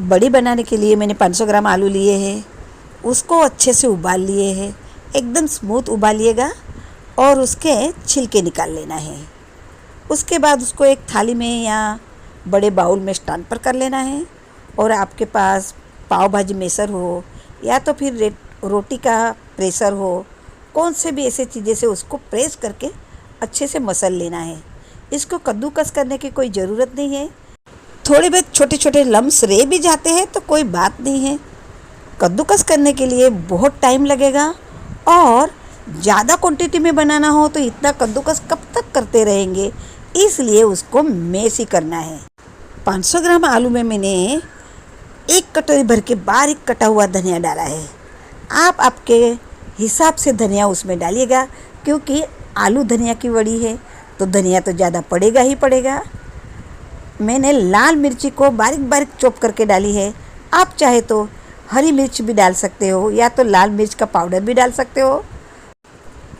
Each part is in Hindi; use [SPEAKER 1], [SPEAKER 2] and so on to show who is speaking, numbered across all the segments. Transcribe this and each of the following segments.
[SPEAKER 1] बड़ी बनाने के लिए मैंने 500 ग्राम आलू लिए हैं। उसको अच्छे से उबाल लिए हैं, एकदम स्मूथ उबालिएगा और उसके छिलके निकाल लेना है। उसके बाद उसको एक थाली में या बड़े बाउल में स्टैंड पर कर लेना है। और आपके पास पाव भाजी मेसर हो या तो फिर रोटी का प्रेसर हो, कौन से भी ऐसे चीज़ें से उसको प्रेस करके अच्छे से मसल लेना है। इसको कद्दूकस करने की कोई ज़रूरत नहीं है। थोड़े बहुत छोटे छोटे लम्स रह भी जाते हैं तो कोई बात नहीं है। कद्दूकस करने के लिए बहुत टाइम लगेगा और ज़्यादा क्वांटिटी में बनाना हो तो इतना कद्दूकस कब तक करते रहेंगे, इसलिए उसको मैश ही करना है। 500 ग्राम आलू में मैंने एक कटोरी भर के बारीक कटा हुआ धनिया डाला है। आप आपके हिसाब से धनिया उसमें डालिएगा, क्योंकि आलू धनिया की वड़ी है तो धनिया तो ज़्यादा पड़ेगा ही पड़ेगा। मैंने लाल मिर्ची को बारीक बारीक चॉप करके डाली है। आप चाहे तो हरी मिर्च भी डाल सकते हो या तो लाल मिर्च का पाउडर भी डाल सकते हो।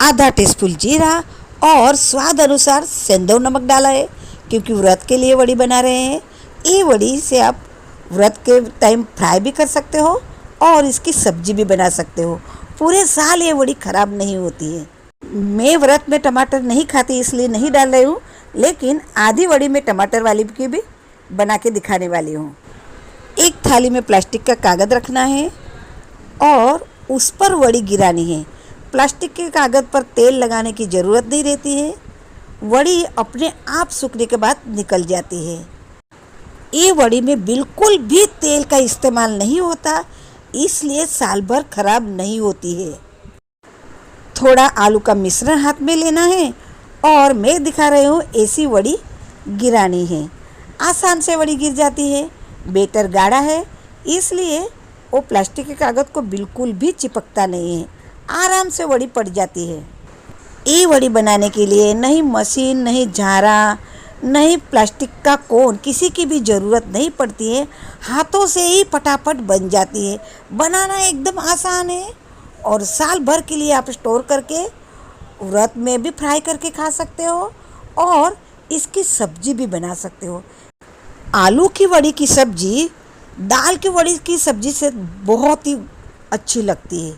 [SPEAKER 1] आधा टीस्पून जीरा और स्वाद अनुसार सेंधव नमक डाला है, क्योंकि व्रत के लिए वड़ी बना रहे हैं। ये वड़ी से आप व्रत के टाइम फ्राई भी कर सकते हो और इसकी सब्जी भी बना सकते हो। पूरे साल ये वड़ी ख़राब नहीं होती है। मैं व्रत में टमाटर नहीं खाती इसलिए नहीं डाल रही हूँ, लेकिन आधी वड़ी में टमाटर वाली की भी बना के दिखाने वाली हूँ। एक थाली में प्लास्टिक का कागज़ रखना है और उस पर वड़ी गिरानी है। प्लास्टिक के कागज़ पर तेल लगाने की ज़रूरत नहीं रहती है। वड़ी अपने आप सूखने के बाद निकल जाती है। ये वड़ी में बिल्कुल भी तेल का इस्तेमाल नहीं होता, इसलिए साल भर खराब नहीं होती है। थोड़ा आलू का मिश्रण हाथ में लेना है और मैं दिखा रही हूँ ऐसी वड़ी गिरानी है। आसान से वड़ी गिर जाती है। बेटर गाढ़ा है, इसलिए वो प्लास्टिक के कागज़ को बिल्कुल भी चिपकता नहीं है, आराम से वड़ी पड़ जाती है। ये वड़ी बनाने के लिए नहीं मशीन, नहीं झारा, नहीं प्लास्टिक का कोन, किसी की भी ज़रूरत नहीं पड़ती है। हाथों से ही फटाफट बन जाती है। बनाना एकदम आसान है और साल भर के लिए आप स्टोर करके व्रत में भी फ्राई करके खा सकते हो और इसकी सब्जी भी बना सकते हो। आलू की वड़ी की सब्जी दाल की वड़ी की सब्जी से बहुत ही अच्छी लगती है,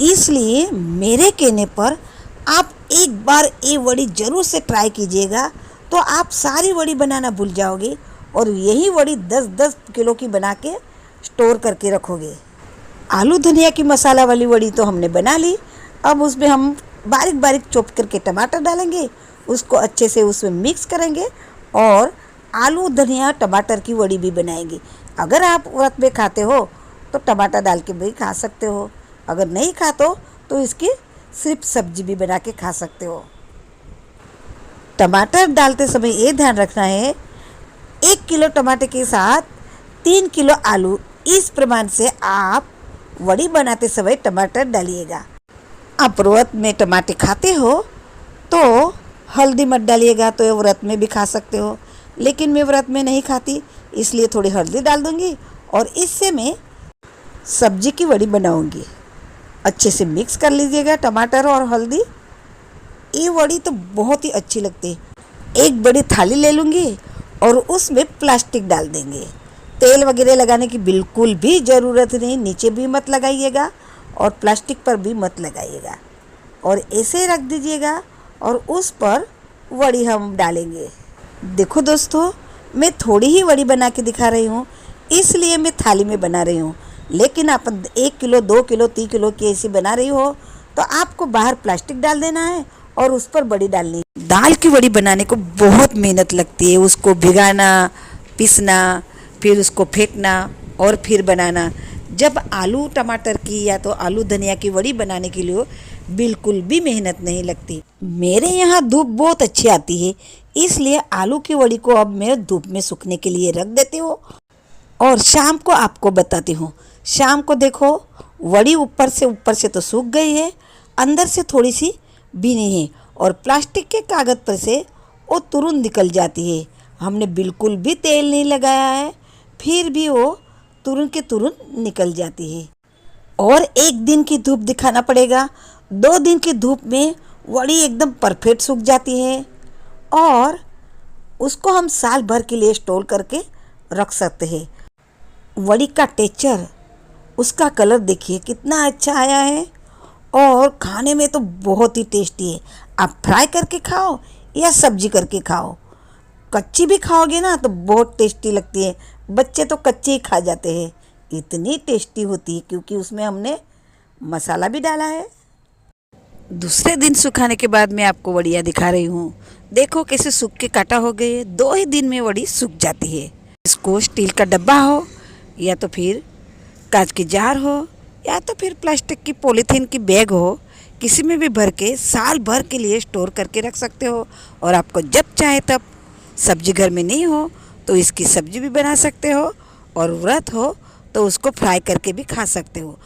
[SPEAKER 1] इसलिए मेरे कहने पर आप एक बार ये वड़ी ज़रूर से ट्राई कीजिएगा, तो आप सारी वड़ी बनाना भूल जाओगे और यही वड़ी 10-10 किलो की बना के स्टोर करके रखोगे। आलू धनिया की मसाला वाली वड़ी तो हमने बना ली। अब उसमें हम बारीक बारीक चॉप करके टमाटर डालेंगे, उसको अच्छे से उसमें मिक्स करेंगे और आलू धनिया टमाटर की वड़ी भी बनाएंगे। अगर आप व्रत में खाते हो तो टमाटर डाल के भी खा सकते हो, अगर नहीं खाते हो तो इसकी सिर्फ सब्जी भी बना के खा सकते हो। टमाटर डालते समय ये ध्यान रखना है, 1 किलो टमाटर के साथ 3 किलो आलू, इस प्रमाण से आप वड़ी बनाते समय टमाटर डालिएगा। आप व्रत में टमाटर खाते हो तो हल्दी मत डालिएगा, तो ये व्रत में भी खा सकते हो, लेकिन मैं व्रत में नहीं खाती इसलिए थोड़ी हल्दी डाल दूँगी और इससे मैं सब्जी की वड़ी बनाऊँगी। अच्छे से मिक्स कर लीजिएगा टमाटर और हल्दी। ये वड़ी तो बहुत ही अच्छी लगती है। एक बड़ी थाली ले लूँगी और उसमें प्लास्टिक डाल देंगे। तेल वगैरह लगाने की बिल्कुल भी ज़रूरत नहीं, नीचे भी मत लगाइएगा और प्लास्टिक पर भी मत लगाइएगा और ऐसे रख दीजिएगा और उस पर वड़ी हम डालेंगे। देखो दोस्तों, मैं थोड़ी ही वड़ी बना के दिखा रही हूँ, इसलिए मैं थाली में बना रही हूँ, लेकिन आप 1 किलो 2 किलो 3 किलो की ऐसी बना रही हो तो आपको बाहर प्लास्टिक डाल देना है और उस पर बड़ी डालनी है। दाल की वड़ी बनाने को बहुत मेहनत लगती है, उसको भिगाना, पीसना, फिर उसको फेंटना और फिर बनाना। जब आलू टमाटर की या तो आलू धनिया की वड़ी बनाने के लिए बिल्कुल भी मेहनत नहीं लगती। मेरे यहाँ धूप बहुत अच्छी आती है, इसलिए आलू की वड़ी को अब मैं धूप में सूखने के लिए रख देती हूँ और शाम को आपको बताती हूँ। शाम को देखो वड़ी ऊपर से तो सूख गई है, अंदर से थोड़ी सी भीनी है और प्लास्टिक के कागज़ पर से वो तुरंत निकल जाती है। हमने बिल्कुल भी तेल नहीं लगाया है, फिर भी वो तुरंत के तुरंत निकल जाती है। और 1 दिन की धूप दिखाना पड़ेगा, 2 दिन की धूप में वड़ी एकदम परफेक्ट सूख जाती है और उसको हम साल भर के लिए स्टोर करके रख सकते हैं। वड़ी का टेक्सचर, उसका कलर देखिए कितना अच्छा आया है और खाने में तो बहुत ही टेस्टी है। आप फ्राई करके खाओ या सब्जी करके खाओ, कच्ची भी खाओगे ना तो बहुत टेस्टी लगती है। बच्चे तो कच्चे ही खा जाते हैं, इतनी टेस्टी होती है क्योंकि उसमें हमने मसाला भी डाला है। दूसरे दिन सुखाने के बाद मैं आपको वड़ियाँ दिखा रही हूँ। देखो कैसे सूख के काटा हो गई है, 2 ही दिन में वड़ी सूख जाती है। इसको स्टील का डब्बा हो या तो फिर कांच की जार हो या तो फिर प्लास्टिक की पॉलीथीन की बैग हो, किसी में भी भर के साल भर के लिए स्टोर करके रख सकते हो। और आपको जब चाहे तब, सब्जी घर में नहीं हो तो इसकी सब्जी भी बना सकते हो और व्रत हो तो उसको फ्राई करके भी खा सकते हो।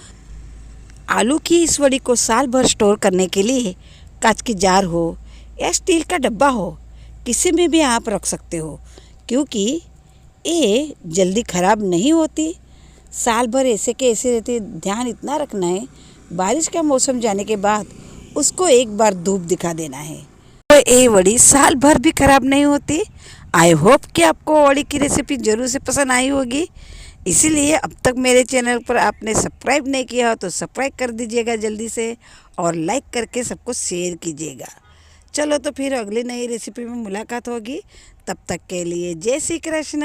[SPEAKER 1] आलू की इस वड़ी को साल भर स्टोर करने के लिए कांच की जार हो या स्टील का डब्बा हो, किसी में भी आप रख सकते हो क्योंकि ये जल्दी ख़राब नहीं होती। साल भर ऐसे के ऐसे रहते। ध्यान इतना रखना है, बारिश का मौसम जाने के बाद उसको एक बार धूप दिखा देना है तो ये वड़ी साल भर भी ख़राब नहीं होती। आई होप कि आपको वड़ी की रेसिपी ज़रूर से पसंद आई होगी। इसीलिए अब तक मेरे चैनल पर आपने सब्सक्राइब नहीं किया हो तो सब्सक्राइब कर दीजिएगा जल्दी से और लाइक करके सबको शेयर कीजिएगा। चलो तो फिर अगली नई रेसिपी में मुलाकात होगी, तब तक के लिए जय श्री कृष्ण।